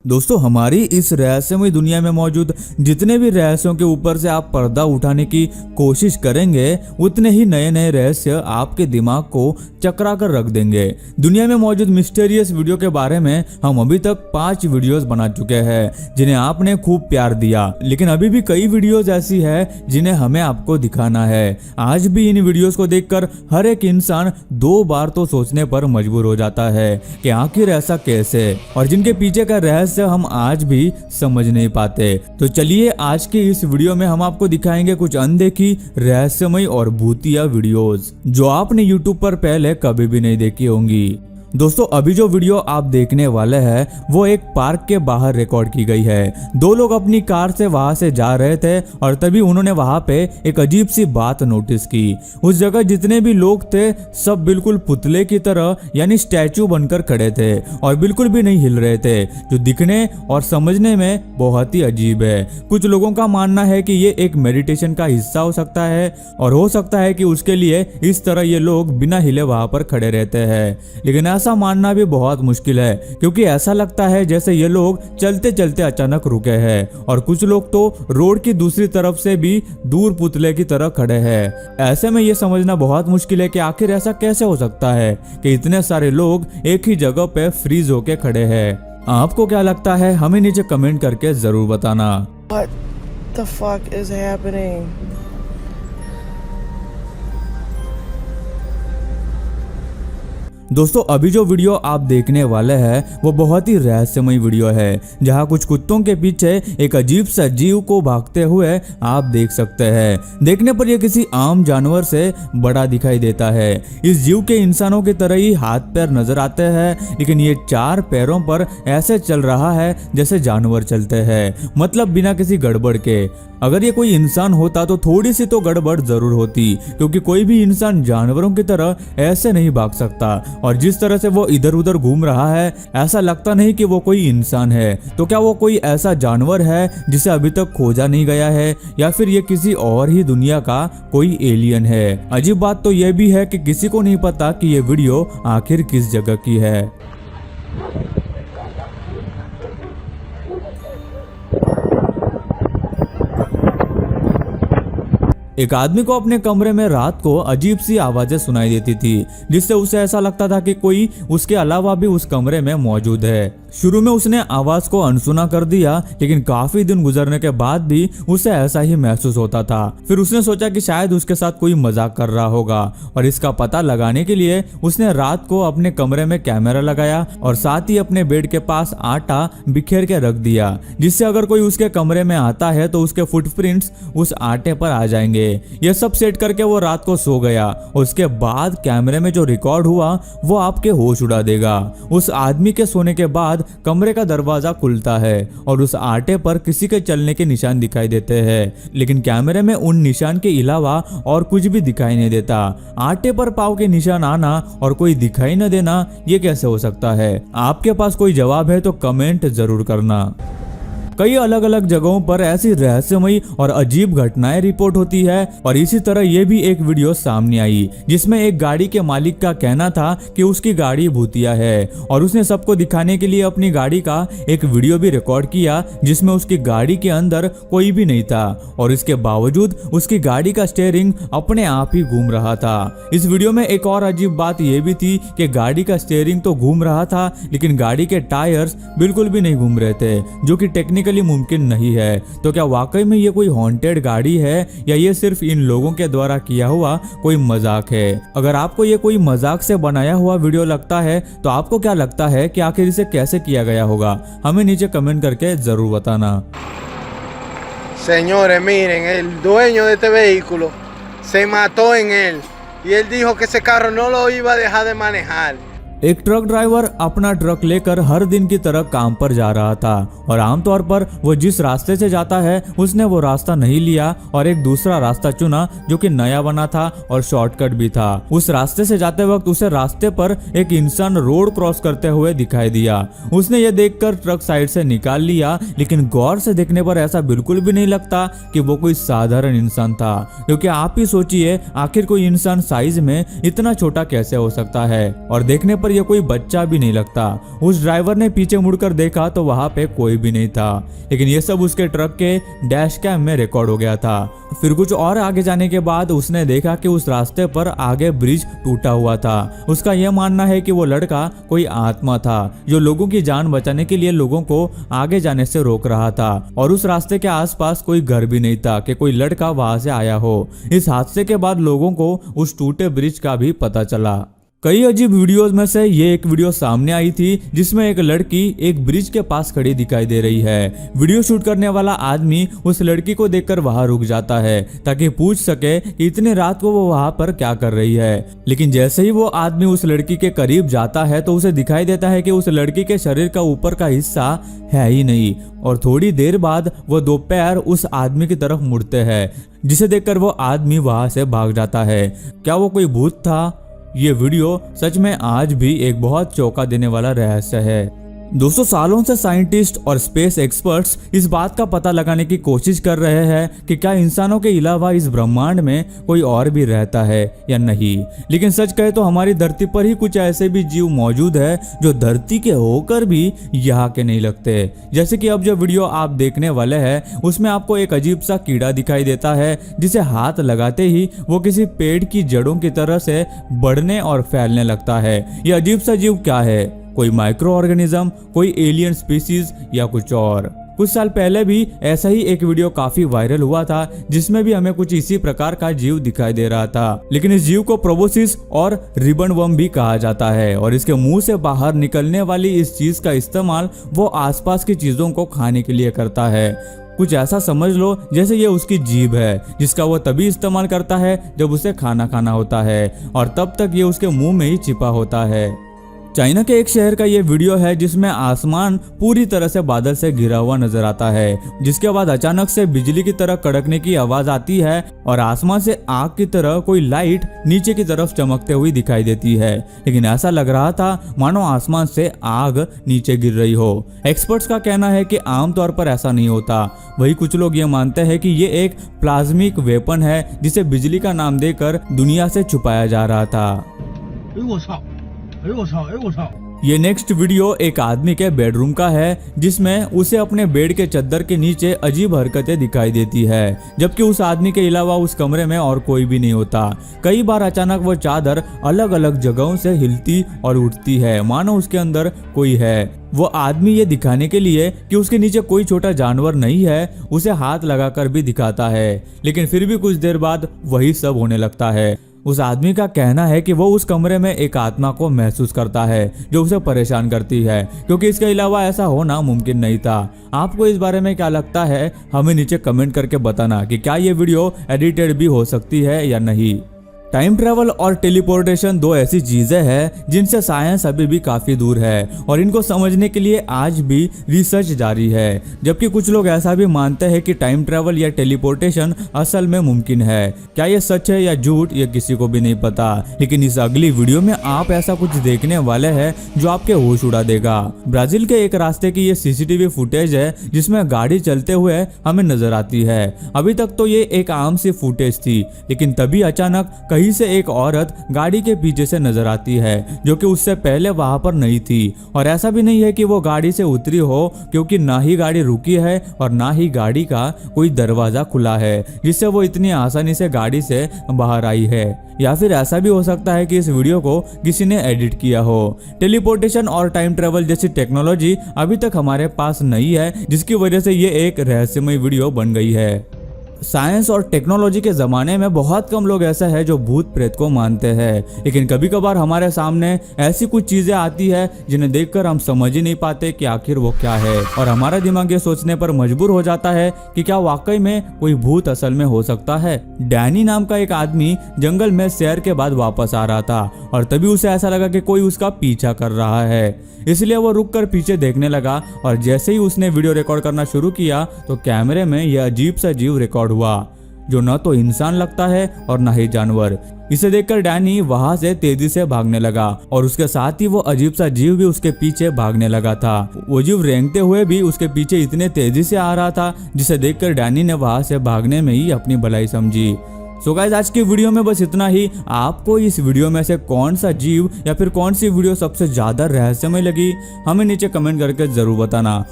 दोस्तों हमारी इस रहस्यमय दुनिया में मौजूद जितने भी रहस्यों के ऊपर से आप पर्दा उठाने की कोशिश करेंगे उतने ही नए नए रहस्य आपके दिमाग को चकरा कर रख देंगे। दुनिया में मौजूद मिस्टीरियस वीडियो के बारे में हम अभी तक 5 वीडियोस बना चुके हैं जिन्हें आपने खूब प्यार दिया, लेकिन अभी भी कई वीडियोस ऐसी है जिन्हें हमें आपको दिखाना है। आज भी इन वीडियोस को देखकर हर एक इंसान 2 बार तो सोचने पर मजबूर हो जाता है कि आखिर ऐसा कैसे, और जिनके पीछे का रहस्य हम आज भी समझ नहीं पाते। तो चलिए आज के इस वीडियो में हम आपको दिखाएंगे कुछ अनदेखी रहस्यमय और भूतिया वीडियोस जो आपने यूट्यूब पर पहले कभी भी नहीं देखी होंगी। दोस्तों अभी जो वीडियो आप देखने वाले हैं वो एक पार्क के बाहर रिकॉर्ड की गई है। 2 लोग अपनी कार से वहां से जा रहे थे और तभी उन्होंने वहां पे एक अजीब सी बात नोटिस की। उस जगह जितने भी लोग थे सब बिल्कुल पुतले की तरह यानी स्टैचू बनकर खड़े थे और बिल्कुल भी नहीं हिल रहे थे, जो दिखने और समझने में बहुत ही अजीब है। कुछ लोगों का मानना है कि ये एक मेडिटेशन का हिस्सा हो सकता है और हो सकता है कि उसके लिए इस तरह ये लोग बिना हिले वहां पर खड़े रहते हैं, लेकिन ऐसा मानना भी बहुत मुश्किल है क्योंकि ऐसा लगता है जैसे ये लोग चलते चलते अचानक रुके हैं और कुछ लोग तो रोड की दूसरी तरफ से भी दूर पुतले की तरह खड़े हैं। ऐसे में ये समझना बहुत मुश्किल है कि आखिर ऐसा कैसे हो सकता है कि इतने सारे लोग एक ही जगह पे फ्रीज होके खड़े हैं। आपको क्या लगता है हमें नीचे कमेंट करके जरूर बताना। What the fuck is happening? दोस्तों अभी जो वीडियो आप देखने वाले हैं वो बहुत ही रहस्यमय वीडियो है जहां कुछ कुत्तों के पीछे एक अजीब सा जीव को भागते हुए आप देख सकते हैं। देखने पर यह किसी आम जानवर से बड़ा दिखाई देता है। इस जीव के इंसानों की तरह ही हाथ पैर नजर आते हैं, लेकिन ये 4 पैरों पर ऐसे चल रहा है जैसे जानवर चलते हैं, मतलब बिना किसी गड़बड़ के। अगर ये कोई इंसान होता तो थोड़ी सी तो गड़बड़ जरूर होती, क्योंकि कोई भी इंसान जानवरों की तरह ऐसे नहीं भाग सकता। और जिस तरह से वो इधर उधर घूम रहा है ऐसा लगता नहीं कि वो कोई इंसान है। तो क्या वो कोई ऐसा जानवर है जिसे अभी तक खोजा नहीं गया है, या फिर ये किसी और ही दुनिया का कोई एलियन है? अजीब बात तो यह भी है कि किसी को नहीं पता कि ये वीडियो आखिर किस जगह की है। एक आदमी को अपने कमरे में रात को अजीब सी आवाजें सुनाई देती थी, जिससे उसे ऐसा लगता था कि कोई उसके अलावा भी उस कमरे में मौजूद है। शुरू में उसने आवाज को अनसुना कर दिया, लेकिन काफी दिन गुजरने के बाद भी उसे ऐसा ही महसूस होता था। फिर उसने सोचा कि शायद उसके साथ कोई मजाक कर रहा होगा, और इसका पता लगाने के लिए उसने रात को अपने कमरे में कैमरा लगाया और साथ ही अपने बेड के पास आटा बिखेर के रख दिया, जिससे अगर कोई उसके कमरे में आता है तो उसके फुटप्रिंट्स उस आटे पर आ जाएंगे। यह सब सेट करके वो रात को सो गया। उसके बाद कैमरे में जो रिकॉर्ड हुआ वो आपके होश उड़ा देगा। उस आदमी के सोने के बाद कमरे का दरवाजा खुलता है और उस आटे पर किसी के चलने के निशान दिखाई देते हैं, लेकिन कैमरे में उन निशान के अलावा और कुछ भी दिखाई नहीं देता। आटे पर पाँव के निशान आना और कोई दिखाई न देना, ये कैसे हो सकता है? आपके पास कोई जवाब है तो कमेंट जरूर करना। कई अलग अलग जगहों पर ऐसी रहस्यमयी और अजीब घटनाएं रिपोर्ट होती है, और इसी तरह ये भी एक वीडियो सामने आई जिसमें एक गाड़ी के मालिक का कहना था कि उसकी गाड़ी भूतिया है, और उसने सबको दिखाने के लिए अपनी गाड़ी का एक वीडियो भी रिकॉर्ड किया जिसमें उसकी गाड़ी के अंदर कोई भी नहीं था, और इसके बावजूद उसकी गाड़ी का स्टीयरिंग अपने आप ही घूम रहा था। इस वीडियो में एक और अजीब बात यह भी थी कि गाड़ी का स्टीयरिंग तो घूम रहा था, लेकिन गाड़ी के टायर्स बिल्कुल भी नहीं घूम रहे थे, जो कि टेक्निकली मुमकिन नहीं है। तो क्या वाकई में ये कोई हॉन्टेड गाड़ी है, या ये सिर्फ इन लोगों के द्वारा किया हुआ कोई मजाक है? अगर आपको ये कोई मजाक से बनाया हुआ वीडियो लगता है तो आपको क्या लगता है कि आखिर इसे कैसे किया गया होगा? हमें नीचे कमेंट करके जरूर बताना। Señores, miren, el dueño de este vehículo se mató en él y él dijo que ese carro no lo iba a dejar de manejar. एक ट्रक ड्राइवर अपना ट्रक लेकर हर दिन की तरह काम पर जा रहा था, और आमतौर पर वो जिस रास्ते से जाता है उसने वो रास्ता नहीं लिया और एक दूसरा रास्ता चुना जो कि नया बना था और शॉर्टकट भी था। उस रास्ते से जाते वक्त उसे रास्ते पर एक इंसान रोड क्रॉस करते हुए दिखाई दिया। उसने ये देखकर ट्रक साइड से निकाल लिया, लेकिन गौर से देखने पर ऐसा बिल्कुल भी नहीं लगता कि वो कोई साधारण इंसान था, क्योंकि आप ही सोचिए आखिर कोई इंसान साइज में इतना छोटा कैसे हो सकता है। और देखने पर पर यह कोई बच्चा भी नहीं लगता। उस ड्राइवर ने पीछे मुड़कर देखा तो वहां पे कोई भी नहीं था, लेकिन यह सब उसके ट्रक के डैश कैम में रिकॉर्ड हो गया था। फिर कुछ और आगे जाने के बाद उसने देखा कि उस रास्ते पर आगे ब्रिज टूटा हुआ था। उसका यह मानना है कि वो लड़का कोई आत्मा था जो लोगों की जान बचाने के लिए लोगों को आगे जाने से रोक रहा था, और उस रास्ते के आसपास कोई घर भी नहीं था कि कोई लड़का वहां से आया हो। इस हादसे के बाद लोगों को उस टूटे ब्रिज का भी पता चला। कई अजीब वीडियोस में से ये एक वीडियो सामने आई थी जिसमें एक लड़की एक ब्रिज के पास खड़ी दिखाई दे रही है। वीडियो शूट करने वाला आदमी उस लड़की को देखकर वहां रुक जाता है ताकि पूछ सके कि इतनी रात को वो वहां पर क्या कर रही है। लेकिन जैसे ही वो आदमी उस लड़की के करीब जाता है तो उसे दिखाई देता है कि उस लड़की के शरीर का ऊपर का हिस्सा है ही नहीं, और थोड़ी देर बाद वो दो पैर उस आदमी की तरफ मुड़ते हैं, जिसे देखकर वो आदमी वहां से भाग जाता है। क्या वो कोई भूत था? ये वीडियो सच में आज भी एक बहुत चौंका देने वाला रहस्य है। दोस्तों, सालों से साइंटिस्ट और स्पेस एक्सपर्ट्स इस बात का पता लगाने की कोशिश कर रहे हैं कि क्या इंसानों के अलावा इस ब्रह्मांड में कोई और भी रहता है या नहीं। लेकिन सच कहे तो हमारी धरती पर ही कुछ ऐसे भी जीव मौजूद है जो धरती के होकर भी यहाँ के नहीं लगते। जैसे कि अब जो वीडियो आप देखने वाले हैं उसमें आपको एक अजीब सा कीड़ा दिखाई देता है जिसे हाथ लगाते ही वो किसी पेड़ की जड़ों की तरह से बढ़ने और फैलने लगता है। ये अजीब सा जीव क्या है? कोई माइक्रो ऑर्गेनिज्म, कोई एलियन स्पीसीज या कुछ और? कुछ साल पहले भी ऐसा ही एक वीडियो काफी वायरल हुआ था जिसमें भी हमें कुछ इसी प्रकार का जीव दिखाई दे रहा था, लेकिन इस जीव को प्रोबोसिस और रिबन वर्म भी कहा जाता है, और इसके मुंह से बाहर निकलने वाली इस चीज का इस्तेमाल वो आसपास की चीजों को खाने के लिए करता है। कुछ ऐसा समझ लो जैसे ये उसकी जीभ है जिसका वो तभी इस्तेमाल करता है जब उसे खाना खाना होता है, और तब तक ये उसके मुंह में ही छिपा होता है। चाइना के एक शहर का ये वीडियो है जिसमें आसमान पूरी तरह से बादल से घिरा हुआ नजर आता है, जिसके बाद अचानक से बिजली की तरह कड़कने की आवाज आती है और आसमान से आग की तरह कोई लाइट नीचे की तरफ चमकते हुई दिखाई देती है। लेकिन ऐसा लग रहा था मानो आसमान से आग नीचे गिर रही हो। एक्सपर्ट्स का कहना है कि आमतौर पर ऐसा नहीं होता। वही कुछ लोग ये मानते हैं कि ये एक प्लाज्मिक वेपन है जिसे बिजली का नाम देकर दुनिया से छुपाया जा रहा था। ये नेक्स्ट वीडियो एक आदमी के बेडरूम का है जिसमें उसे अपने बेड के चद्दर के नीचे अजीब हरकतें दिखाई देती है, जबकि उस आदमी के अलावा उस कमरे में और कोई भी नहीं होता। कई बार अचानक वो चादर अलग अलग जगहों से हिलती और उठती है मानो उसके अंदर कोई है। वो आदमी ये दिखाने के लिए कि उसके नीचे कोई छोटा जानवर नहीं है उसे हाथ लगाकर भी दिखाता है, लेकिन फिर भी कुछ देर बाद वही सब होने लगता है। उस आदमी का कहना है कि वो उस कमरे में एक आत्मा को महसूस करता है जो उसे परेशान करती है, क्योंकि इसके अलावा ऐसा होना मुमकिन नहीं था। आपको इस बारे में क्या लगता है हमें नीचे कमेंट करके बताना कि क्या ये वीडियो एडिटेड भी हो सकती है या नहीं। टाइम ट्रैवल और टेलीपोर्टेशन दो ऐसी चीजें हैं जिनसे साइंस अभी भी काफी दूर है और इनको समझने के लिए आज भी रिसर्च जारी है, जबकि कुछ लोग ऐसा भी मानते हैं कि टाइम ट्रैवल या टेलीपोर्टेशन असल में मुमकिन है। क्या ये सच है या झूठ ये किसी को भी नहीं पता, लेकिन इस अगली वीडियो में आप ऐसा कुछ देखने वाले हैं जो आपके होश उड़ा देगा। ब्राजील के एक रास्ते की ये सीसीटीवी फुटेज है जिसमें गाड़ी चलते हुए हमें नजर आती है। अभी तक तो ये एक आम सी फुटेज थी, लेकिन तभी अचानक कहीं से एक औरत गाड़ी के पीछे से नजर आती है जो कि उससे पहले वहां पर नहीं थी। और ऐसा भी नहीं है कि वो गाड़ी से उतरी हो, क्योंकि ना ही गाड़ी रुकी है और ना ही गाड़ी का कोई दरवाजा खुला है जिससे वो इतनी आसानी से गाड़ी से बाहर आई है। या फिर ऐसा भी हो सकता है कि इस वीडियो को किसी ने एडिट किया हो। टेलीपोर्टेशन और टाइम ट्रेवल जैसी टेक्नोलॉजी अभी तक हमारे पास नहीं है, जिसकी वजह से ये एक रहस्यमय वीडियो बन गई है। साइंस और टेक्नोलॉजी के ज़माने में बहुत कम लोग ऐसा है जो भूत प्रेत को मानते हैं, लेकिन कभी कभार हमारे सामने ऐसी कुछ चीज़ें आती है जिन्हें देखकर हम समझ ही नहीं पाते कि आखिर वो क्या है, और हमारा दिमाग ये सोचने पर मजबूर हो जाता है कि क्या वाकई में कोई भूत असल में हो सकता है। डैनी नाम का एक आदमी जंगल में सैर के बाद वापस आ रहा था और तभी उसे ऐसा लगा कि कोई उसका पीछा कर रहा है, इसलिए वो रुक कर पीछे देखने लगा। और जैसे ही उसने वीडियो रिकॉर्ड करना शुरू किया तो कैमरे में यह अजीब सा जीव रिकॉर्ड हुआ जो न तो इंसान लगता है और न ही जानवर। इसे देखकर डैनी वहां से तेजी से भागने लगा और उसके साथ ही वो अजीब सा जीव भी उसके पीछे भागने लगा था। वो जीव रेंगते हुए भी उसके पीछे इतने तेजी से आ रहा था जिसे देखकर डैनी ने वहां से भागने में ही अपनी भलाई समझी। सो गाइस आज की वीडियो में बस इतना ही। आपको इस वीडियो में से कौन सा जीव या फिर कौन सी वीडियो सबसे ज्यादा रहस्यमय लगी, हमें नीचे कमेंट करके जरूर बताना।